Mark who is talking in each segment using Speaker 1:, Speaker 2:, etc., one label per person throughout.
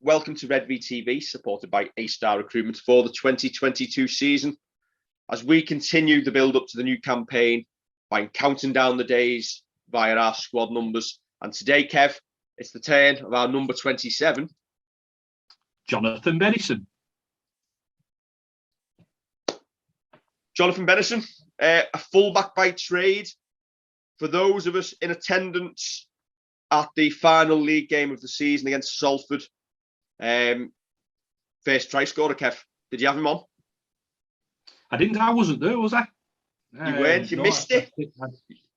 Speaker 1: welcome to Red V TV, supported by A-Star Recruitment for the 2022 season. As we continue the build-up to the new campaign by counting down the days via our squad numbers. And today, Kev, it's the turn of our number 27.
Speaker 2: Jonathan Bennison.
Speaker 1: Jonathan Bennison, a fullback by trade. For those of us in attendance at the final league game of the season against Salford, first try scorer, Kev. Did you have him on?
Speaker 2: I didn't. I wasn't there, was I?
Speaker 1: You weren't. You missed it.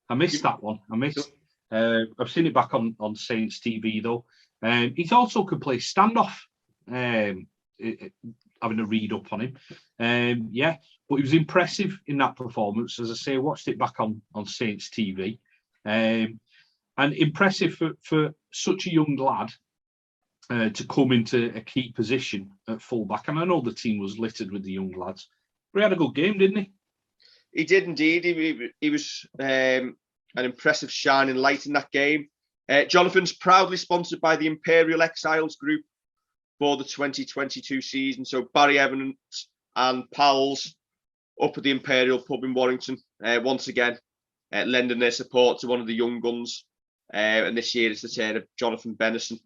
Speaker 2: I missed that one. I've seen it back on Saints TV though. He also could play standoff. Having a read up on him. But he was impressive in that performance. As I say, I watched it back on Saints TV. And impressive for such a young lad to come into a key position at fullback. And I know the team was littered with the young lads. But he had a good game, didn't he?
Speaker 1: He did indeed. He was an impressive shining light in that game. Jonathan's proudly sponsored by the Imperial Exiles Group for the 2022 season. So Barry Evans and pals up at the Imperial Pub in Warrington, once again, lending their support to one of the young guns. And this year it's the turn of Jonathan Bennison.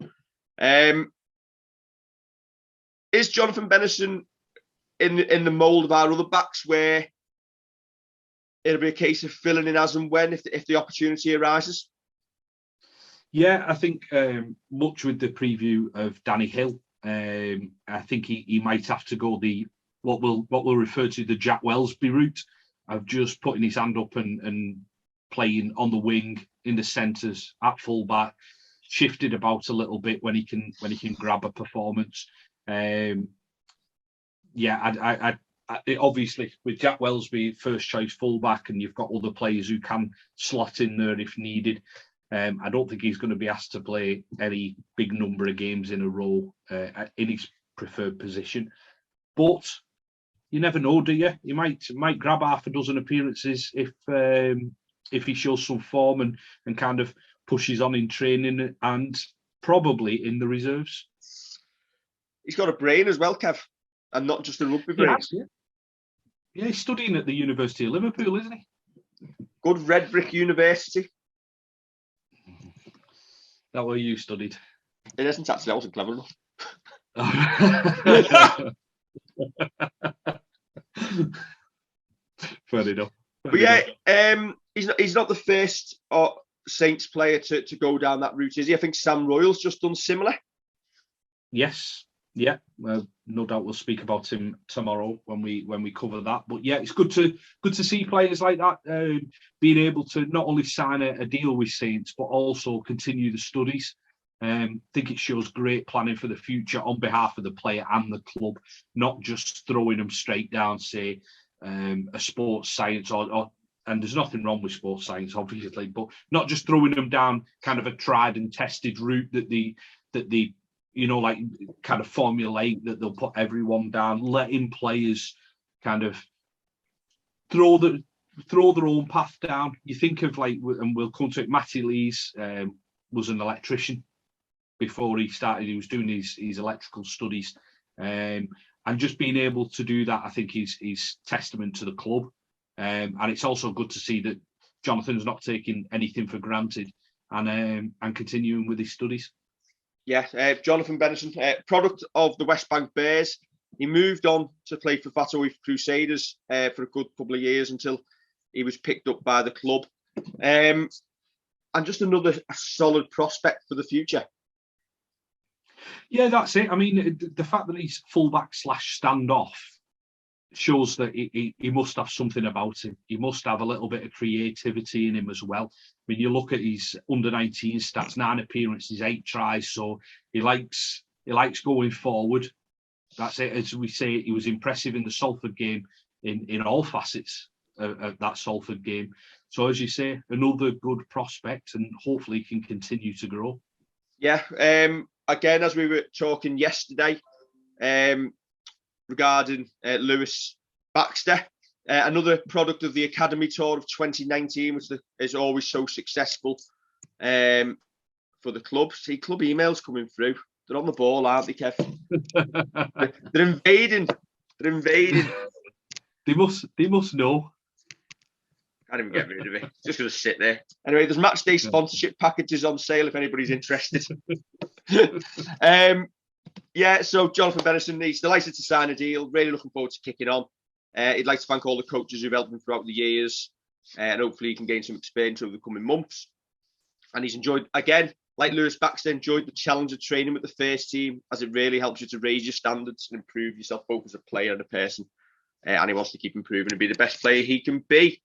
Speaker 1: Is Jonathan Bennison in the mould of our other backs where it'll be a case of filling in as and when if the opportunity arises?
Speaker 2: Yeah, I think much with the preview of Danny Hill, I think he might have to go what we'll refer to the Jack Wellsby route of just putting his hand up and playing on the wing, in the centres, at fullback, shifted about a little bit when he can grab a performance. Obviously with Jack Wellsby first choice fullback, and you've got other players who can slot in there if needed. I don't think he's going to be asked to play any big number of games in a row in his preferred position. But you never know, do you? He might grab half a dozen appearances if he shows some form and kind of pushes on in training and probably in the reserves.
Speaker 1: He's got a brain as well, Kev, and not just a rugby brain.
Speaker 2: Yeah, he's studying at the University of Liverpool, isn't he?
Speaker 1: Good red brick university.
Speaker 2: That where you studied?
Speaker 1: It isn't actually. I wasn't clever enough.
Speaker 2: Fair enough.
Speaker 1: He's not the first Saints player to go down that route, is he? I think Sam Royal's just done similar.
Speaker 2: Yes. Yeah. Well, no doubt we'll speak about him tomorrow when we cover that. But yeah, it's good to see players like that being able to not only sign a deal with Saints but also continue the studies. I think it shows great planning for the future on behalf of the player and the club, not just throwing them straight down, say, a sports science and there's nothing wrong with sports science, obviously, but not just throwing them down kind of a tried and tested route that the like kind of formulate that they'll put everyone down, letting players kind of throw their own path down. You think of and we'll come to it, Matty Lees was an electrician before he started. He was doing his electrical studies. And just being able to do that, I think is testament to the club. And it's also good to see that Jonathan's not taking anything for granted and continuing with his studies.
Speaker 1: Yeah, Jonathan Bennison, product of the West Bank Bears. He moved on to play for Fatoif Crusaders for a good couple of years until he was picked up by the club. And just another solid prospect for the future.
Speaker 2: Yeah, that's it. I mean, the fact that he's fullback / standoff shows that he must have something about him. He must have a little bit of creativity in him as well. I mean, you look at his under-19 stats, 9 appearances, 8 tries, so he likes going forward. That's it. As we say, he was impressive in the Salford game in all facets of that Salford game. So as you say, another good prospect, and hopefully he can continue to grow. Yeah.
Speaker 1: Again, as we were talking yesterday, regarding Lewis Baxter, another product of the Academy Tour of 2019, which is always so successful for the club. See club emails coming through. They're on the ball, aren't they, Kev? They're invading. They're invading.
Speaker 2: They must know.
Speaker 1: Can't even get rid of it. Just going to sit there. Anyway, there's match day sponsorship packages on sale if anybody's interested. So Jonathan Bennison, he's delighted to sign a deal. Really looking forward to kicking on. He'd like to thank all the coaches who've helped him throughout the years, and hopefully he can gain some experience over the coming months. And he's enjoyed, again, like Lewis Baxter, enjoyed the challenge of training with the first team, as it really helps you to raise your standards and improve yourself both as a player and a person. And he wants to keep improving and be the best player he can be.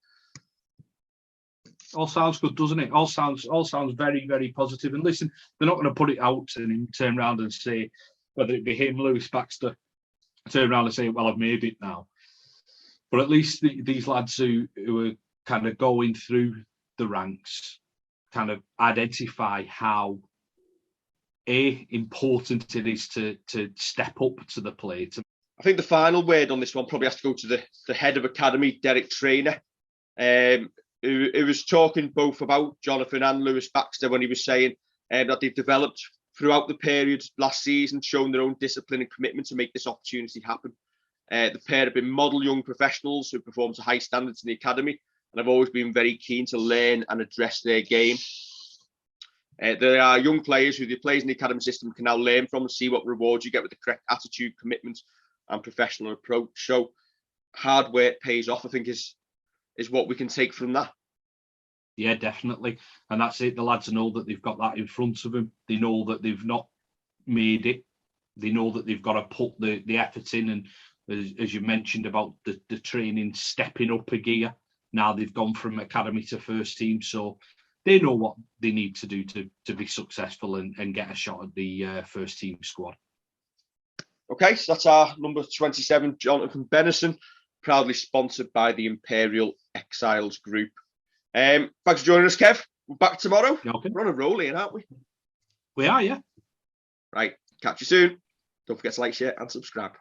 Speaker 2: All sounds good, doesn't it? All sounds very, very positive. And listen, they're not going to put it out and him turn around and say, whether it be him, Lewis Baxter, turn around and say, well, I've made it now. But at least these lads who are kind of going through the ranks kind of identify how important it is to step up to the plate.
Speaker 1: I think the final word on this one probably has to go to the head of academy, Derek Trainer, who was talking both about Jonathan and Lewis Baxter when he was saying that they've developed throughout the period last season, shown their own discipline and commitment to make this opportunity happen. The pair have been model young professionals who perform to high standards in the academy and have always been very keen to learn and address their game. There are young players who the players in the academy system can now learn from and see what rewards you get with the correct attitude, commitment and professional approach. So hard work pays off, I think, is what we can take from that.
Speaker 2: Yeah, definitely. And that's it. The lads know that they've got that in front of them. They know that they've not made it. They know that they've got to put the effort in. And as you mentioned about the training stepping up a gear, now they've gone from academy to first team. So they know what they need to do to be successful and get a shot at the first team squad. Okay,
Speaker 1: so that's our number 27, Jonathan Bennison, proudly sponsored by the Imperial Exiles Group. Thanks for joining us, Kev. We're back tomorrow.
Speaker 2: Okay.
Speaker 1: We're on a roll here, aren't we?
Speaker 2: We are, yeah.
Speaker 1: Right, catch you soon. Don't forget to like, share and subscribe.